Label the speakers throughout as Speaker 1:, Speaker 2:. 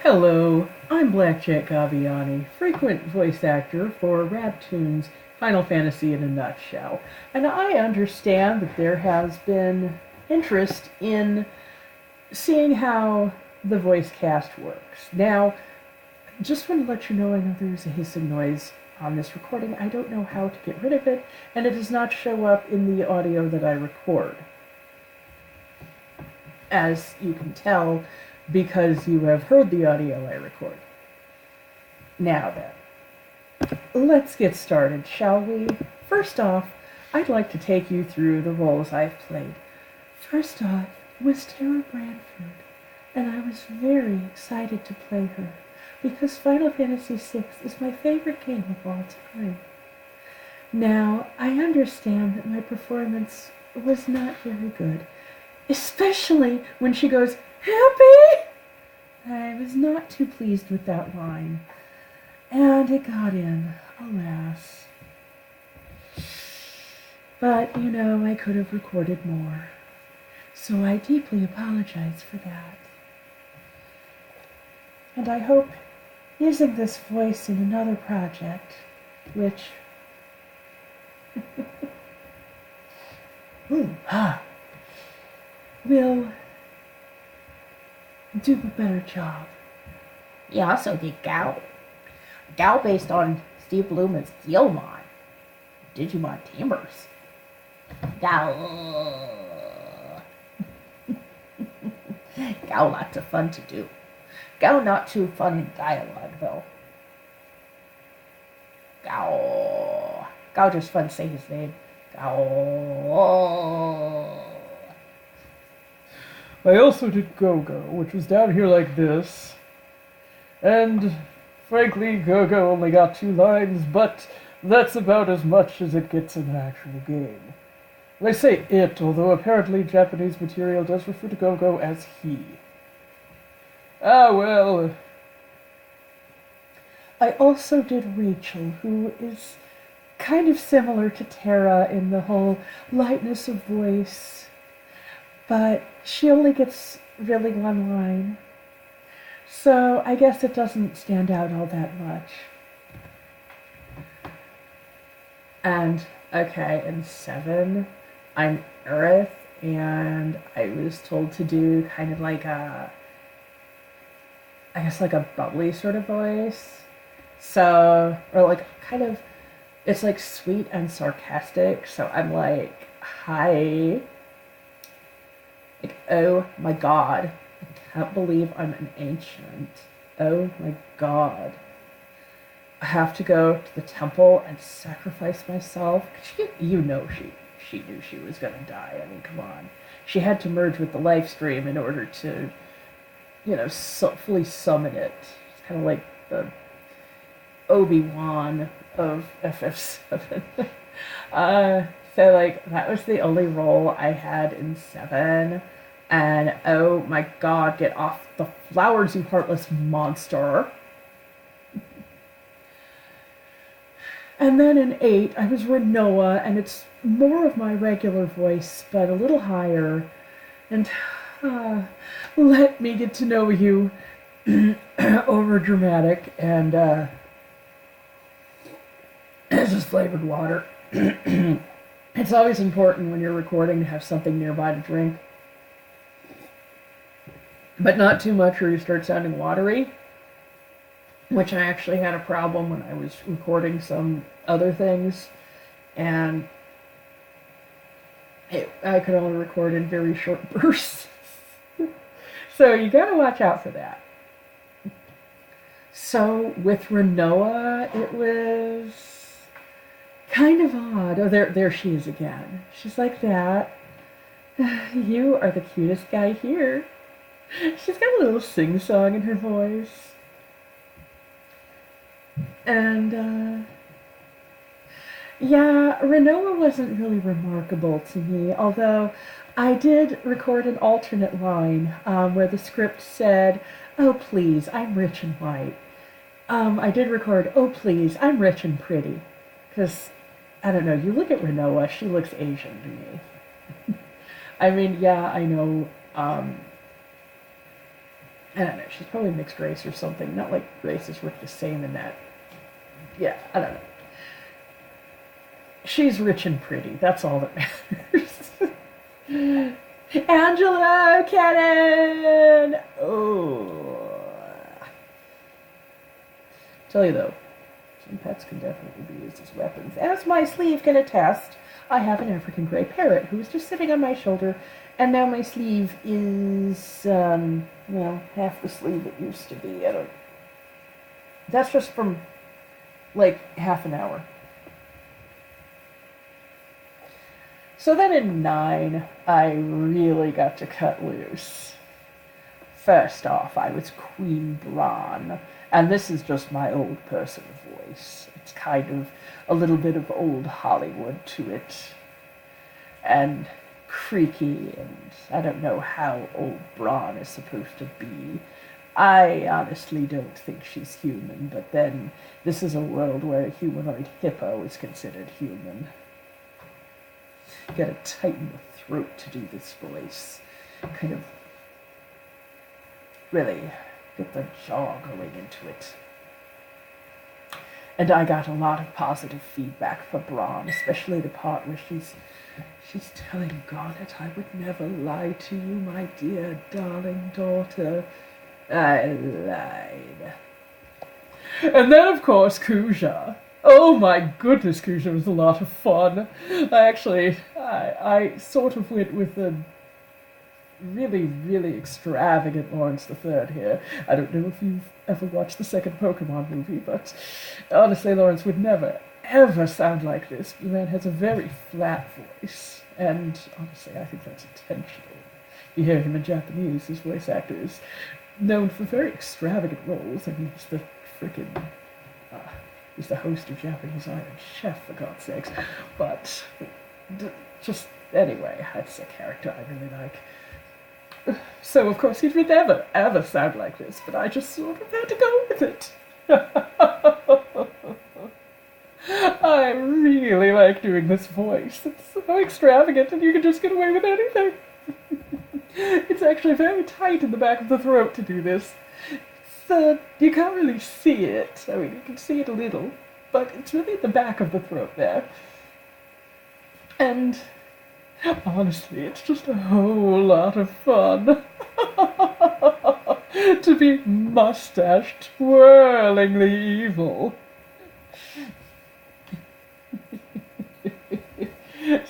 Speaker 1: Hello, I'm Blackjack, frequent voice actor for RABtoons Final Fantasy in a Nutshell. And I understand that there has been interest in seeing how the voice cast works. Now, just want to let you know, I know there's a hissing noise on this recording. I don't know how to get rid of it, and it does not show up in the audio that I record. As you can tell, because you have heard the audio I record. Now then, let's get started, shall we? First off, I'd like to take you through the roles I've played. First off was Tara Branford, and I was very excited to play her, because Final Fantasy VI is my favorite game of all time. Now, I understand that my performance was not very good, especially when she goes, "Happy?" I was not too pleased with that line, and it got in, alas. But, I could have recorded more, so I deeply apologize for that. And I hope using this voice in another project, which will do a better job.
Speaker 2: He also did Gao. Gao based on Steve Blumen's Guilmon, Digimon Tamers. Gao. Gao lots of fun to do. Gao not too fun in dialogue though. Gao. Gao just fun to say his name. Gao.
Speaker 1: I also did Go-Go, which was down here like this. And, frankly, Go-Go only got 2 lines, but that's about as much as it gets in an actual game. They say it, although apparently Japanese material does refer to Go-Go as he. Ah, well. I also did Rachel, who is kind of similar to Tara in the whole lightness of voice, but she only gets really 1 line. So I guess it doesn't stand out all that much. And, okay, in 7, I'm Aerith, and I was told to do kind of like a bubbly sort of voice. So, or like kind of, it's like sweet and sarcastic, so I'm like, "Hi. Like, oh my god, I can't believe I'm an ancient. Oh my god. I have to go to the temple and sacrifice myself." She knew she was gonna die. I mean, come on. She had to merge with the life stream in order to, fully summon it. It's kind of like the Obi-Wan of FF7. So, that was the only role I had in 7. And, oh my god, get off the flowers, you heartless monster. And then in 8, I was Renoa, and it's more of my regular voice, but a little higher. And, let me get to know you. Over dramatic, and, it's just flavored water. It's always important when you're recording to have something nearby to drink. But not too much or you start sounding watery, which I actually had a problem when I was recording some other things, and I could only record in very short bursts. So you gotta watch out for that. So with Renoa, it was kind of odd. Oh, there she is again. She's like that. "You are the cutest guy here." She's got a little sing-song in her voice. And, yeah, Renoa wasn't really remarkable to me, although I did record an alternate line where the script said, "Oh, please, I'm rich and white." I did record, "Oh, please, I'm rich and pretty." Because, I don't know, you look at Renoa, she looks Asian to me. I mean, yeah, I know I don't know, she's probably mixed race or something. Not like races work the same in that. Yeah, I don't know. She's rich and pretty. That's all that matters. Angela Cannon! Oh. Tell you though, some pets can definitely be used as weapons. As my sleeve can attest, I have an African gray parrot who is just sitting on my shoulder, and now my sleeve is, well, half the sleeve it used to be. That's just from, like, half an hour. So then in 9, I really got to cut loose. First off, I was Queen Brawn, and this is just my old person voice. It's kind of a little bit of old Hollywood to it, and creaky, and I don't know how old Brawn is supposed to be. I honestly don't think she's human, but then this is a world where a humanoid hippo is considered human. Gotta tighten the throat to do this voice. Kind of really get the jaw going into it. And I got a lot of positive feedback for Braun, especially the part where she's telling Garnet, I would never lie to you, my dear darling daughter. I lied. And then, of course, Kuja. Oh my goodness, Kuja was a lot of fun. I sort of went with a really, really extravagant Lawrence III here. I don't know if you've ever watched the second Pokemon movie, but honestly, Lawrence would never, ever sound like this. The man has a very flat voice, and honestly, I think that's intentional. You hear him in Japanese, his voice actor is known for very extravagant roles. I mean, he's the frickin'... he's the host of Japanese Iron Chef, for God's sakes. But, just, anyway, that's a character I really like. So, of course, he would never, ever sound like this, but I just sort of had to go with it. I really like doing this voice. It's so extravagant, and you can just get away with anything. It's actually very tight in the back of the throat to do this. So, you can't really see it. I mean, you can see it a little, but it's really at the back of the throat there. And honestly, it's just a whole lot of fun to be mustache-twirlingly evil.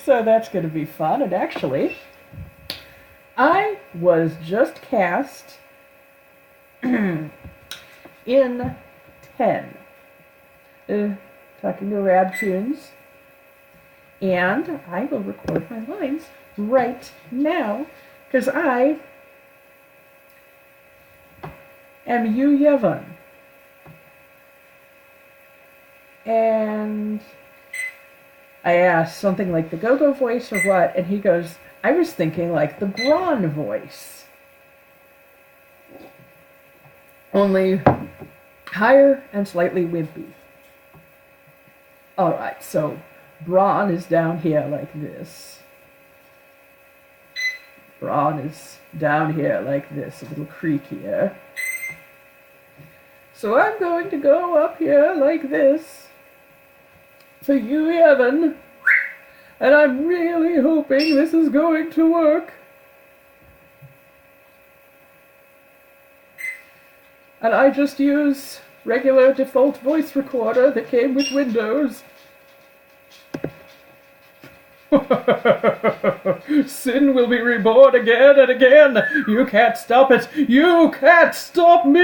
Speaker 1: So that's going to be fun, and actually, I was just cast in 10. Talking to RABtoons. And I will record my lines right now, because I am Yu Yevon. And I asked something like the go-go voice or what, and he goes, I was thinking like the Brawn voice. Only higher and slightly wimpy. Alright, so Brawn is down here like this. Brawn is down here like this, a little creakier. So I'm going to go up here like this for you, Evan. And I'm really hoping this is going to work. And I just use regular default voice recorder that came with Windows. Sin will be reborn again and again. You can't stop it. You can't stop me.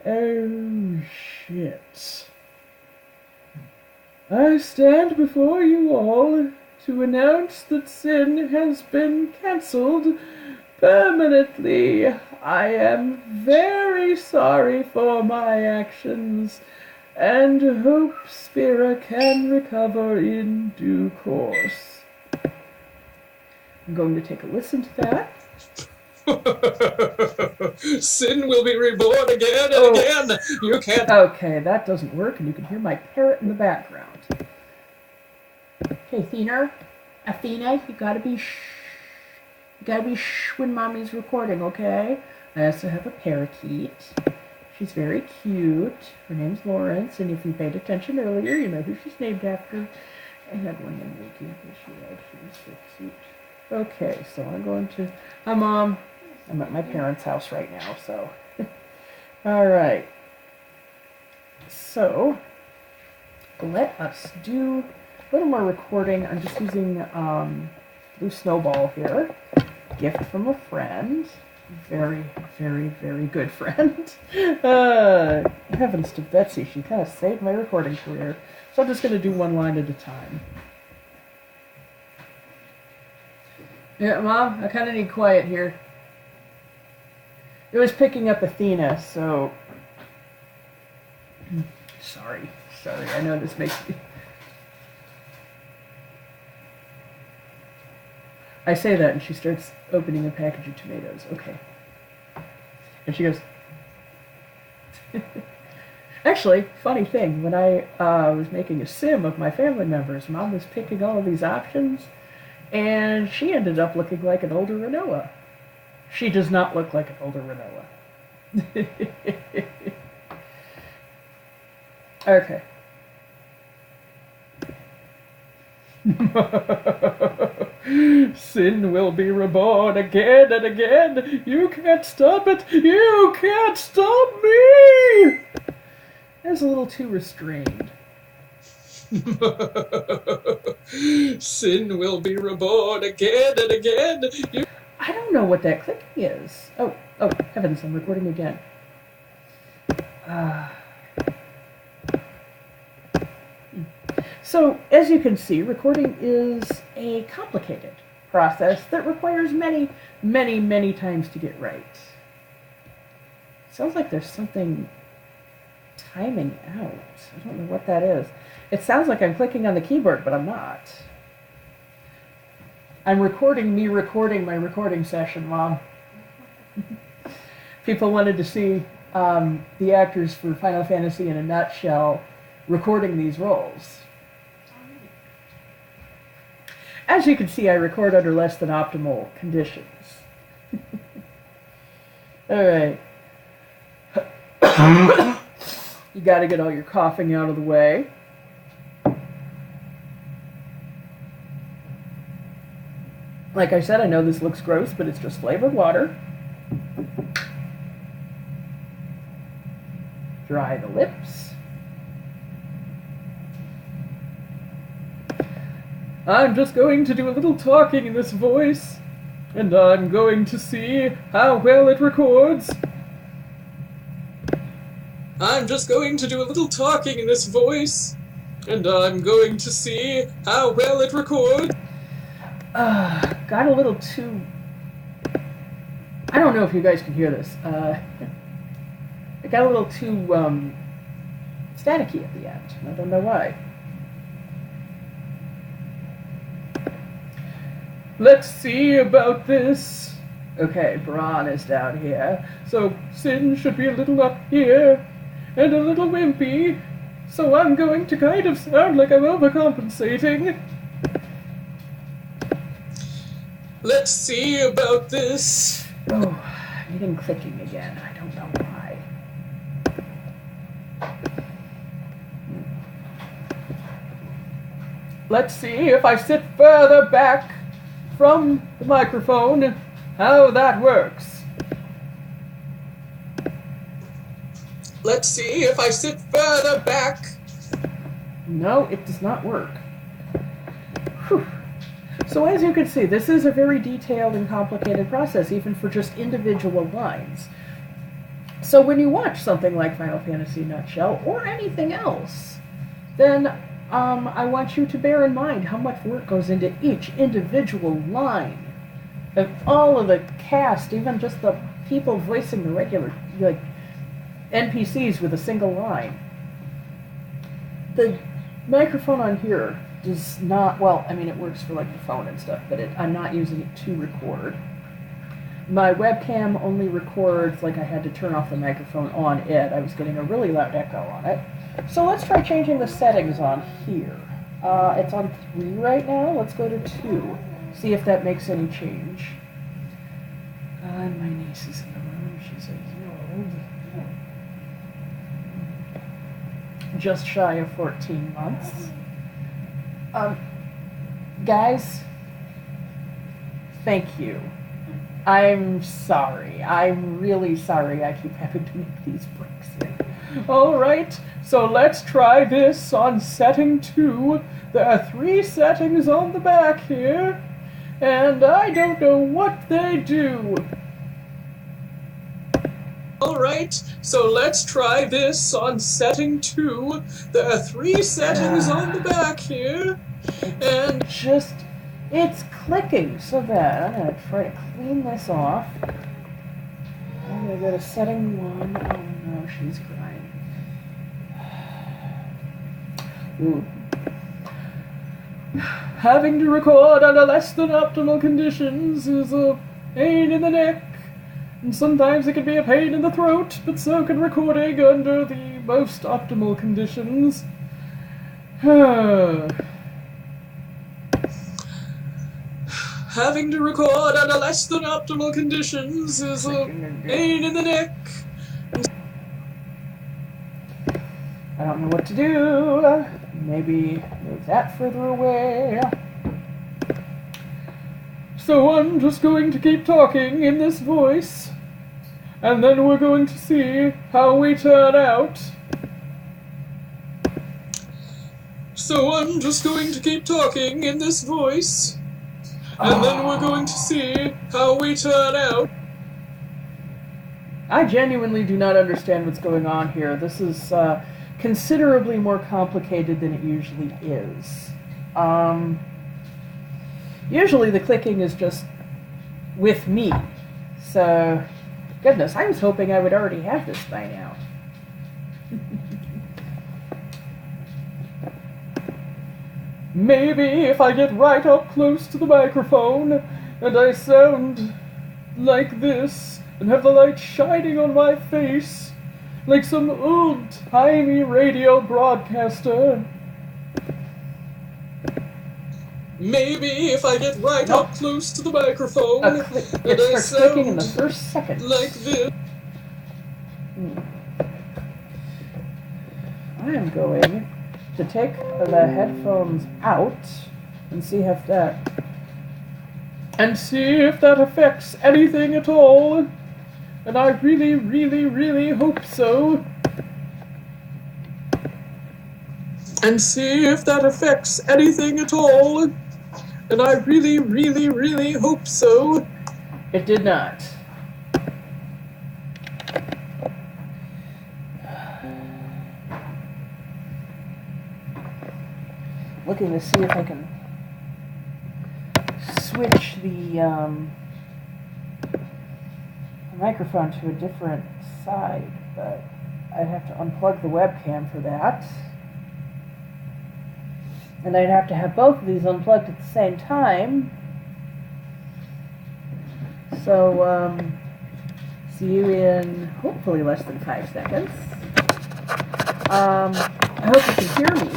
Speaker 1: Oh, shit. I stand before you all to announce that Sin has been cancelled permanently. I am very sorry for my actions, and hope Spira can recover in due course. I'm going to take a listen to that.
Speaker 3: Sin will be reborn again and again. You can't...
Speaker 1: Okay, that doesn't work, and you can hear my parrot in the background.
Speaker 2: Okay, Athena, you gotta be shh.
Speaker 1: You gotta be shh when mommy's recording, okay? I also have a parakeet. She's very cute. Her name's Lawrence, and if you paid attention earlier, you know who she's named after. I had one named Ricky, but she was so cute. Okay, so I'm going to... Hi, Mom. I'm at my parents' house right now, so... All right. So, let us do a little more recording. I'm just using Blue Snowball here. Gift from a friend. Very, very, very good friend. Heavens to Betsy, she kind of saved my recording career. So I'm just going to do one line at a time. Yeah, Mom, I kind of need quiet here. It was picking up Athena, so... Sorry, I know this makes me... I say that and she starts opening a package of tomatoes. Okay. And she goes... Actually, funny thing, when I was making a sim of my family members, Mom was picking all of these options, and she ended up looking like an older Renoa. She does not look like an older Renoa. Okay. Sin will be reborn again and again. You can't stop it. You can't stop me. That's a little too restrained.
Speaker 3: Sin will be reborn again and again.
Speaker 1: I don't know what that clicking is. Oh, heavens, I'm recording again. So, as you can see, recording is a complicated process that requires many, many, many times to get right. Sounds like there's something timing out. I don't know what that is. It sounds like I'm clicking on the keyboard, but I'm not. I'm recording me recording my recording session, Mom. People wanted to see the actors for Final Fantasy in a nutshell recording these roles. As you can see, I record under less than optimal conditions. All right. You got to get all your coughing out of the way. Like I said, I know this looks gross, but it's just flavored water. Dry the lips. I'm just going to do a little talking in this voice, and I'm going to see how well it records.
Speaker 3: I'm just going to do a little talking in this voice, and I'm going to see how well it records.
Speaker 1: Got a little too... I don't know if you guys can hear this. It got a little too staticky at the end. I don't know why. Let's see about this. Okay, Braun is down here. So Sin should be a little up here. And a little wimpy. So I'm going to kind of sound like I'm overcompensating.
Speaker 3: Let's see about this.
Speaker 1: Oh, I'm getting clicking again. I don't know why. Let's see if I sit further back from the microphone, how that works.
Speaker 3: Let's see if I sit further back.
Speaker 1: No, it does not work. Whew. So as you can see, this is a very detailed and complicated process, even for just individual lines. So when you watch something like Final Fantasy Nutshell, or anything else, then I want you to bear in mind how much work goes into each individual line. And all of the cast, even just the people voicing the regular, like, NPCs with a single line. The microphone on here does not, well, I mean, it works for like the phone and stuff, but I'm not using it to record. My webcam only records, like I had to turn off the microphone on it. I was getting a really loud echo on it. So let's try changing the settings on here. It's on 3 right now. Let's go to 2. See if that makes any change. And my niece is in the room. She's a year old. Just shy of 14 months. Guys, thank you. I'm sorry. I'm really sorry I keep having to make these breaks in. Alright, so let's try this on setting 2. There are 3 settings on the back here, and I don't know what they do.
Speaker 3: Alright, so let's try this on setting 2. There are 3 settings on the back here, and
Speaker 1: It's clicking so bad. I'm gonna try to clean this off. I'm gonna go to setting 1. Oh no, she's crying. Ooh. Having to record under less than optimal conditions is a pain in the neck. And sometimes it can be a pain in the throat, but so can recording under the most optimal conditions.
Speaker 3: having to record under less than optimal conditions is a pain in the neck.
Speaker 1: I don't know what to do. Maybe move that further away. So I'm just going to keep talking in this voice, and then we're going to see how we turn out.
Speaker 3: So I'm just going to keep talking in this voice, and then we're going to see how we turn out.
Speaker 1: I genuinely do not understand what's going on here. This is considerably more complicated than it usually is. Usually the clicking is just with me. So, goodness, I was hoping I would already have this by now. Maybe if I get right up close to the microphone and I sound like this and have the light shining on my face like some old-timey radio broadcaster.
Speaker 3: Maybe if I get right up close to the microphone and I
Speaker 1: starts clicking in the
Speaker 3: sound
Speaker 1: first second.
Speaker 3: like this.
Speaker 1: I am going to take the headphones out and see if that affects anything at all. And I really, really, really hope so.
Speaker 3: And see if that affects anything at all. And I really, really, really hope so.
Speaker 1: It did not. Looking to see if I can switch the microphone to a different side, but I'd have to unplug the webcam for that. And I'd have to have both of these unplugged at the same time. So, see you in hopefully less than 5 seconds. I hope you can hear me.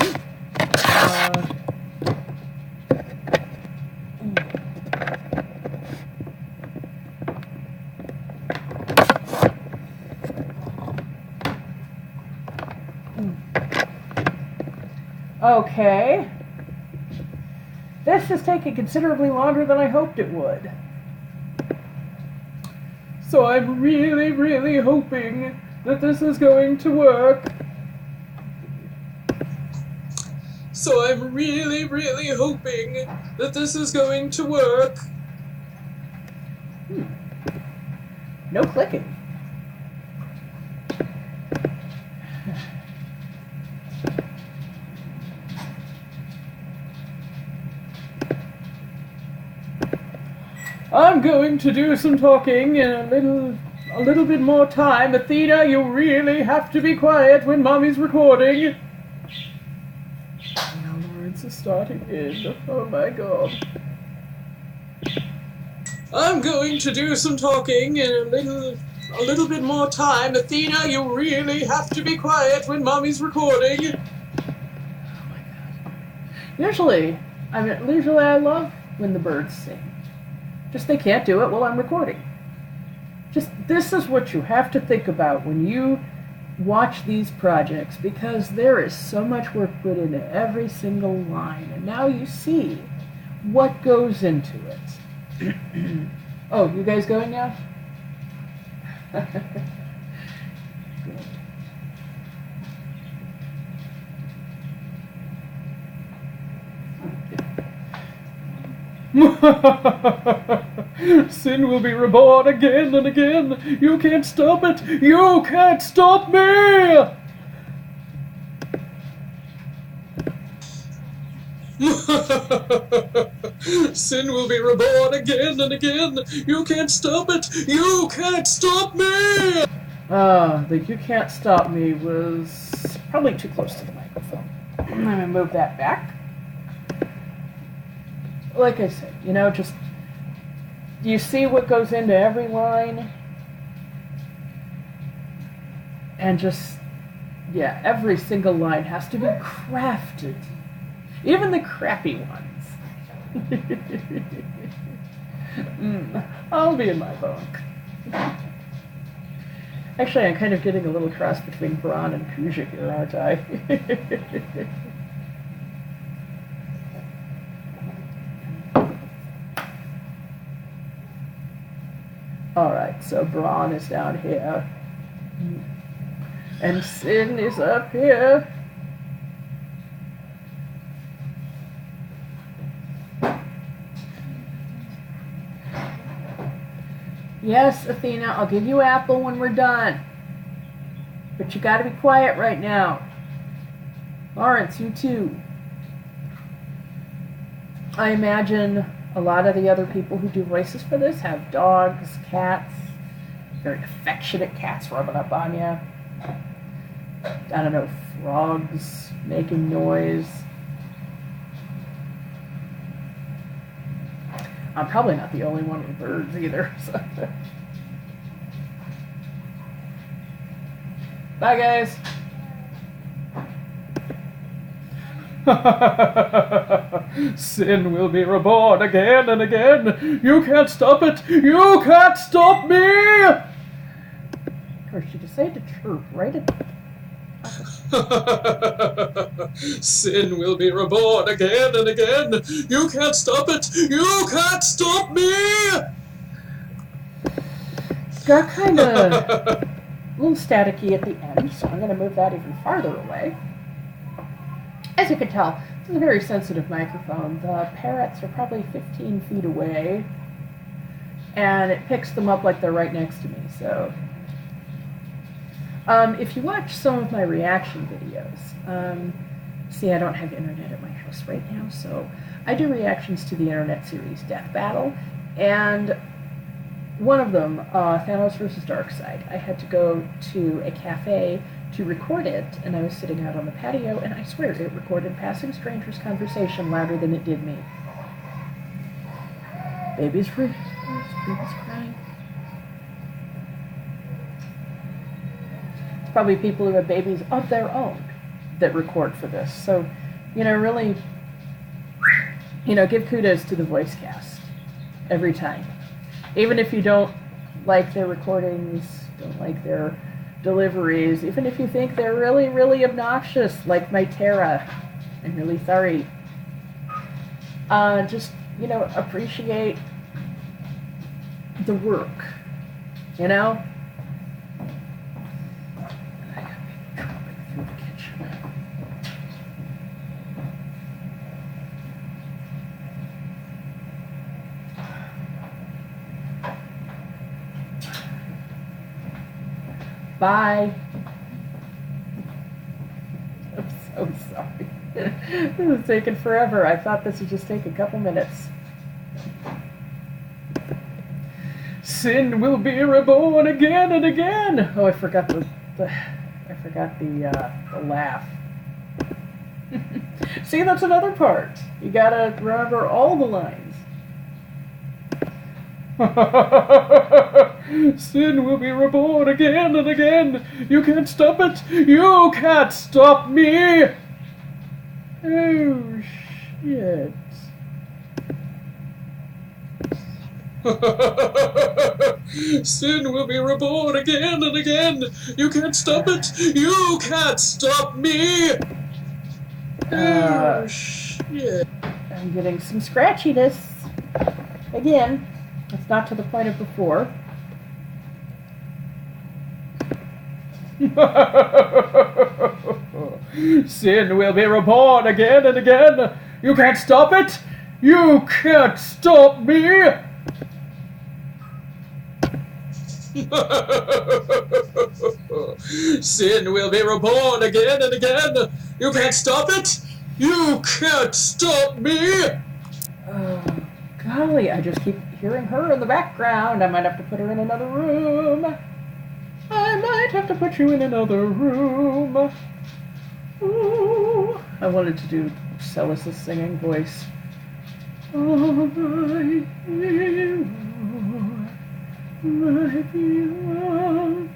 Speaker 1: Okay. This is taking considerably longer than I hoped it would. So I'm really, really hoping that this is going to work.
Speaker 3: So I'm really, really hoping that this is going to work.
Speaker 1: No clicking. I'm going to do some talking in a little bit more time. Athena, you really have to be quiet when Mommy's recording. Now Lawrence is starting in. Oh my god.
Speaker 3: I'm going to do some talking in a little bit more time. Athena, you really have to be quiet when Mommy's recording.
Speaker 1: Oh my god. Usually I love when the birds sing. Just they can't do it while I'm recording. Just, this is what you have to think about when you watch these projects, because there is so much work put into every single line, and now you see what goes into it. Oh, you guys going now? Sin will be reborn again and again. You can't stop it. You can't stop me.
Speaker 3: Sin will be reborn again and again. You can't stop it. You can't stop me.
Speaker 1: The "you can't stop me" was probably too close to the microphone. I'm gonna move that back. Like I said, you know, just, you see what goes into every line, and just, yeah, every single line has to be crafted, even the crappy ones. I'll be in my bunk. Actually, I'm kind of getting a little cross between Braun and Kuja here, aren't I? Alright, so Braun is down here. And Sin is up here. Yes, Athena, I'll give you apple when we're done. But you gotta be quiet right now. Lawrence, you too. I imagine a lot of the other people who do voices for this have dogs, cats, very affectionate cats rubbing up on you. I don't know, frogs making noise. I'm probably not the only one with birds either. So. Bye, guys. Sin will be reborn again and again. You can't stop it. You can't stop me. Of course, you decided to chirp right at
Speaker 3: Sin will be reborn again and again. You can't stop it. You can't stop me.
Speaker 1: Got kind of a little staticky at the end, so I'm going to move that even farther away. As you can tell, this is a very sensitive microphone. The parrots are probably 15 feet away, and it picks them up like they're right next to me, so... if you watch some of my reaction videos, see, I don't have internet at my house right now, so I do reactions to the internet series Death Battle, and one of them, Thanos vs. Darkseid, I had to go to a cafe to record it, and I was sitting out on the patio, and I swear it recorded passing strangers' conversation louder than it did me. Baby's crying. It's probably people who have babies of their own that record for this. So, you know, really, you know, give kudos to the voice cast every time. Even if you don't like their recordings, don't like their deliveries, even if you think they're really, really obnoxious, like my Tara, I'm really sorry. Just, you know, appreciate the work, you know? I gotta be coming through the kitchen. Bye. I'm so sorry. This is taking forever. I thought this would just take a couple minutes. Sin will be reborn again and again. Oh, I forgot the laugh. See, that's another part. You gotta remember all the lines. Sin will be reborn again and again. You can't stop it. You can't stop me. Oh, shit.
Speaker 3: Sin will be reborn again and again. You can't stop it. You can't stop me. Oh, shit.
Speaker 1: I'm getting some scratchiness. Again, it's not to the point of before. Sin will be reborn again and again. You can't stop it. You can't stop me.
Speaker 3: Sin will be reborn again and again. You can't stop it. You can't stop me.
Speaker 1: Golly, I just keep hearing her in the background. I might have to put her in another room. I might have to put you in another room. Ooh. I wanted to do Celis's singing voice. Oh, my hero, my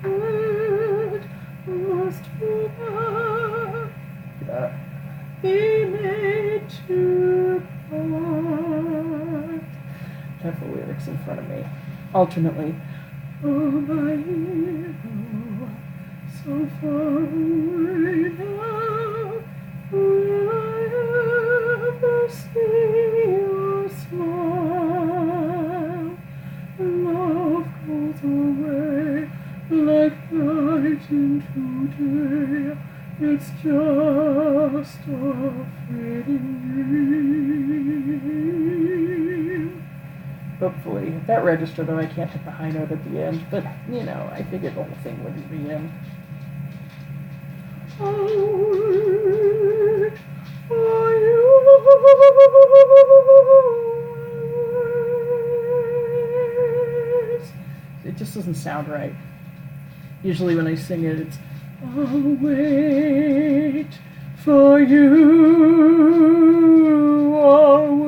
Speaker 1: beloved, must be made to part. I have the lyrics in front of me, alternately. Oh, my hero, so far away now, will I ever see your smile? Love goes away like night into day. It's just a fading dream. Hopefully, at that register though, I can't hit the high note at the end, but you know, I figured the whole thing wouldn't be in. It just doesn't sound right. Usually when I sing it, it's I'll wait for you always.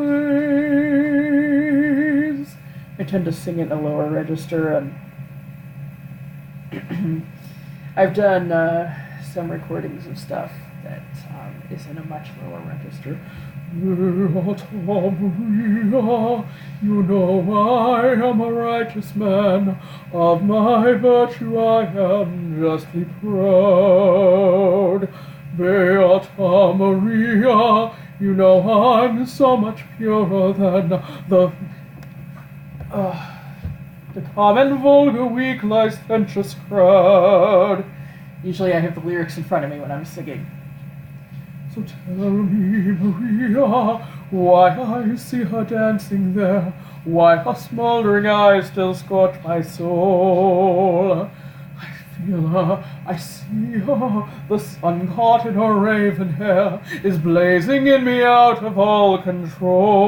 Speaker 1: I tend to sing it in a lower register, and I've done some recordings of stuff that is in a much lower register. Maria, you know I am a righteous man. Of my virtue I am justly proud. Beata Maria, you know I'm so much purer than the common, vulgar, weak, licentious crowd. Usually I have the lyrics in front of me when I'm singing. So tell me, Maria, why I see her dancing there, why her smoldering eyes still scorch my soul. I feel her, I see her, the sun caught in her raven hair is blazing in me out of all control.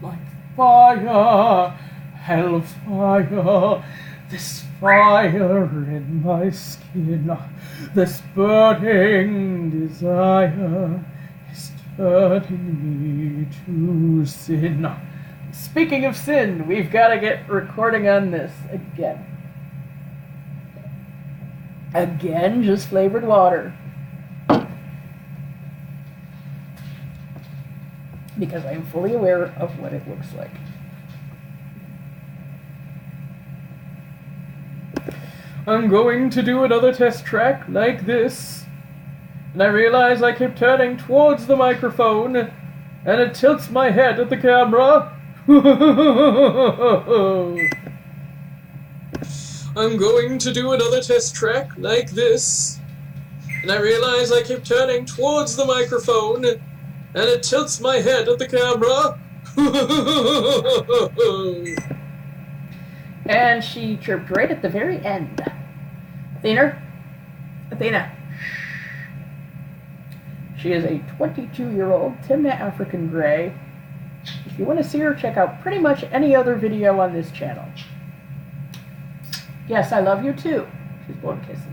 Speaker 1: Like fire, hellfire, this fire in my skin, this burning desire is turning me to sin. Speaking of sin, we've got to get recording on this again. Again, just flavored water. Because I am fully aware of what it looks like. I'm going to do another test track like this. And I realize I keep turning towards the microphone, and it tilts my head at the camera.
Speaker 3: I'm going to do another test track like this. And I realize I keep turning towards the microphone, and it tilts my head at the camera.
Speaker 1: And she chirped right at the very end. Athena. She is a 22-year-old Timna African Grey. If you want to see her, check out pretty much any other video on this channel. Yes, I love you too. She's blowing kisses.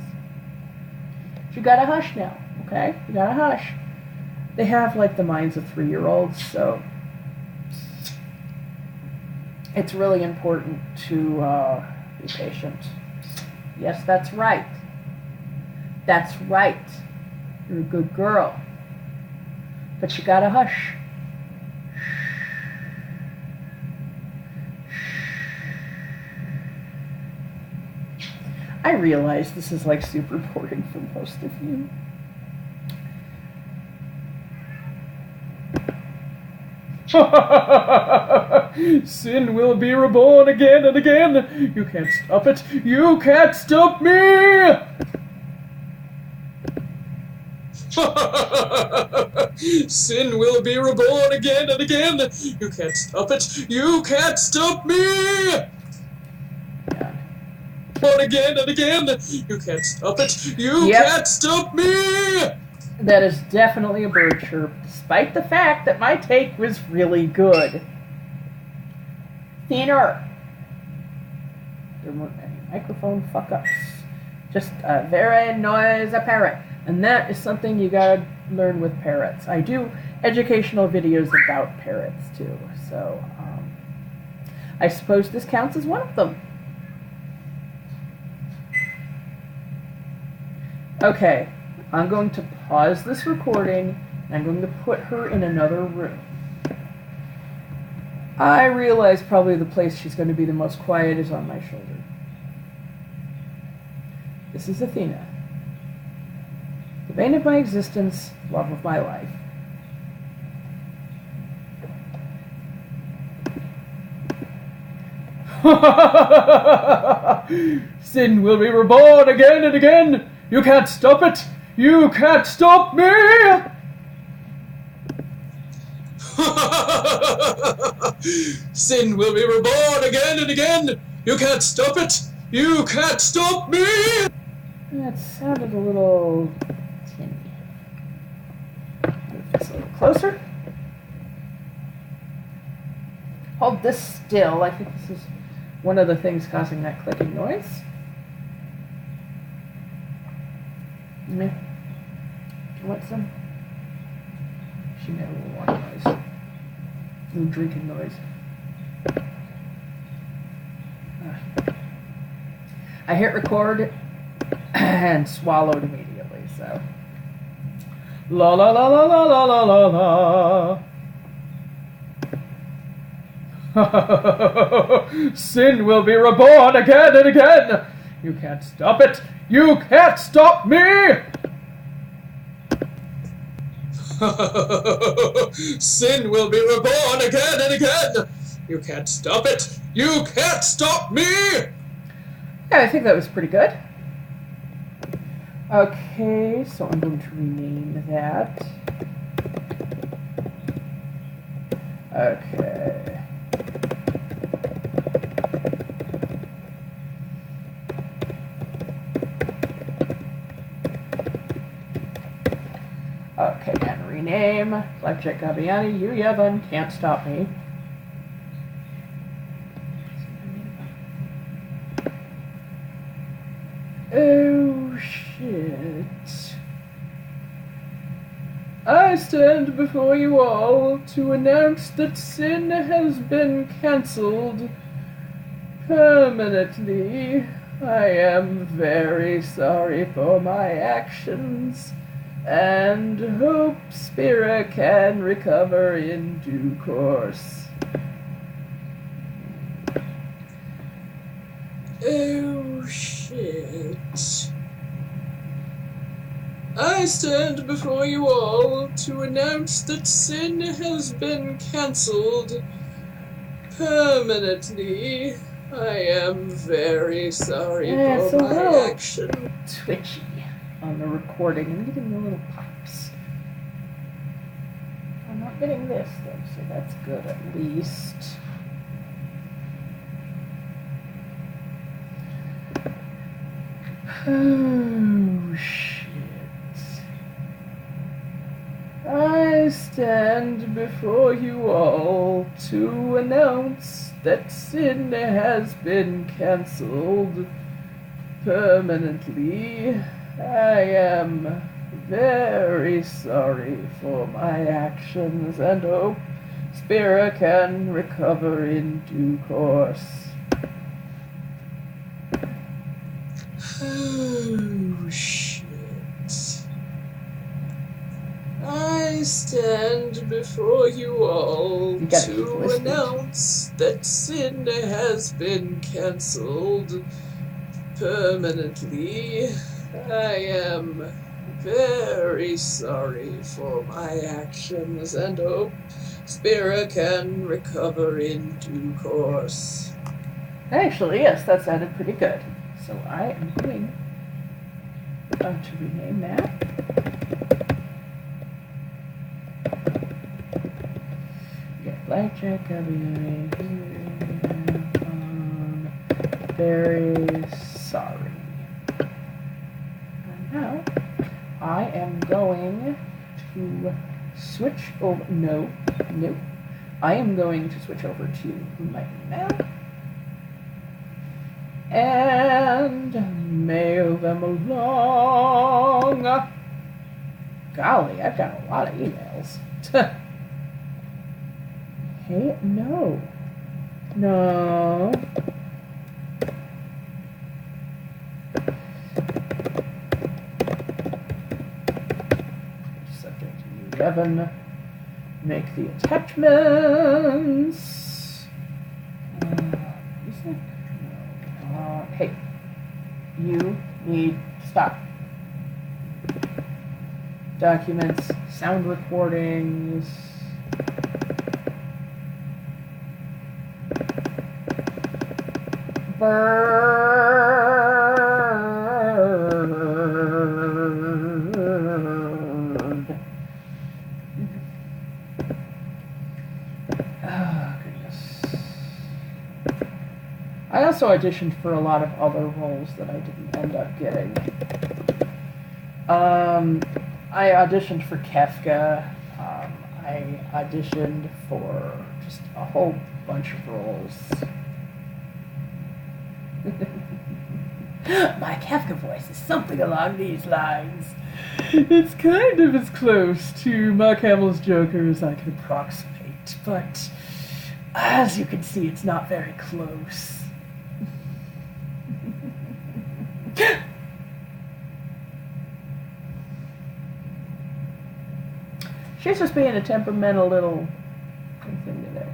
Speaker 1: You gotta hush now, okay? You gotta hush. They have like the minds of 3-year-olds, so it's really important to be patient. Yes, that's right. That's right. You're a good girl. But you gotta hush. I realize this is like super boring for most of you. Sin will be reborn again and again. You can't stop it. You can't stop me.
Speaker 3: Sin will be reborn again and again. You can't stop it. You can't stop me. Born again and again. You can't stop it. You can't stop me.
Speaker 1: That is definitely a bird chirp, despite the fact that my take was really good.
Speaker 2: Thinner.
Speaker 1: There weren't any microphone fuck-ups. Just a very noisy parrot. And that is something you gotta learn with parrots. I do educational videos about parrots too, so I suppose this counts as one of them. Okay, I'm going to pause this recording, and I'm going to put her in another room. I realize probably the place she's going to be the most quiet is on my shoulder. This is Athena. The bane of my existence, love of my life. Sin will be reborn again and again. You can't stop it. You can't stop me.
Speaker 3: Sin will be reborn again and again. You can't stop it. You can't stop me.
Speaker 1: That sounded a little tinny. Move this a little closer. Hold this still. I think this is one of the things causing that clicking noise. Meh. Do you want some? She made a little water noise. A little drinking noise. I hit record and swallowed immediately, so. La la la la la la la la la. Sin will be reborn again and again. You can't stop it. You can't stop me.
Speaker 3: Sin will be reborn again and again. You can't stop it. You can't stop me.
Speaker 1: Yeah, I think that was pretty good. Okay, so I'm going to rename that. Okay. Okay, and rename Blackjack Gabiani, you Yevon, can't stop me. Oh shit. I stand before you all to announce that sin has been cancelled permanently. I am very sorry for my actions, and hope Spira can recover in due course.
Speaker 3: Oh shit. I stand before you all to announce that sin has been cancelled permanently. I am very sorry for my action.
Speaker 1: Twitchy on the recording. I'm getting the little pops. I'm not getting this though, so that's good at least. Oh shit. I stand before you all to announce that sin has been cancelled permanently. I am very sorry for my actions and hope Spira can recover in due course.
Speaker 3: Oh shit. I stand before you all to announce that sin has been cancelled permanently. I am very sorry for my actions and hope Spira can recover in due course.
Speaker 1: Actually, yes, that sounded pretty good. So I am going to rename that. Get Blackjack, very sorry. And now I am going to switch over. No. I am going to switch over to my email and mail them along. Golly, I've got a lot of emails. Hey, no. Subject to you, make the attachments. Music? No. Hey, you need to stop. Documents, sound recordings. Bird. Oh, goodness. I also auditioned for a lot of other roles that I didn't end up getting. I auditioned for Kafka. I auditioned for just a whole bunch of roles. My Kafka voice is something along these lines. It's kind of as close to Mark Hamill's Joker as I can approximate, but as you can see, it's not very close. She's just being a temperamental little thing today.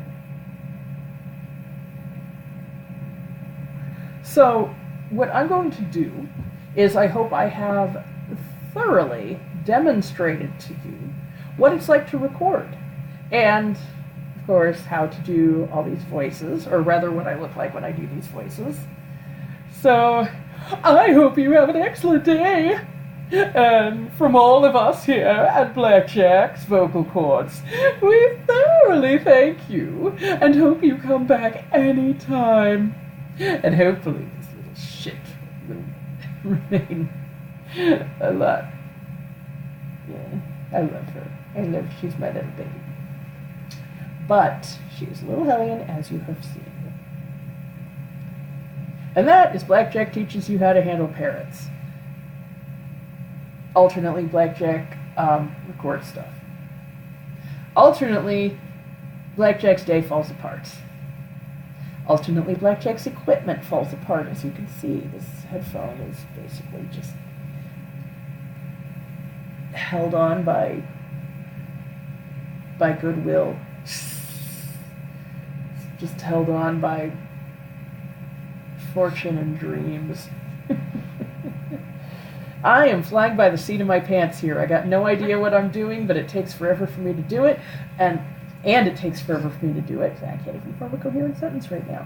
Speaker 1: So, what I'm going to do is I hope I have thoroughly demonstrated to you what it's like to record. And, of course, how to do all these voices, or rather what I look like when I do these voices. So, I hope you have an excellent day. And from all of us here at Blackjack's Vocal Cords, we thoroughly thank you and hope you come back anytime. And hopefully this little shit will remain a lot. Yeah, I love her. She's my little baby. But she is a little hellion, as you have seen. And that is Blackjack Teaches You How to Handle Parrots. Alternately, Blackjack records stuff. Alternately, Blackjack's day falls apart. Alternately, Blackjack's equipment falls apart. As you can see, this headphone is basically just held on by goodwill. Just held on by fortune and dreams. I am flying by the seat of my pants here. I got no idea what I'm doing, but it takes forever for me to do it, and it takes forever for me to do it. I can't even form a coherent sentence right now.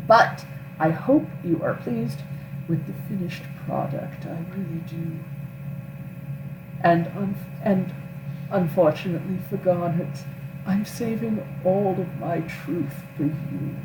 Speaker 1: But I hope you are pleased with the finished product. I really do. And unfortunately for Garnet, I'm saving all of my truth for you.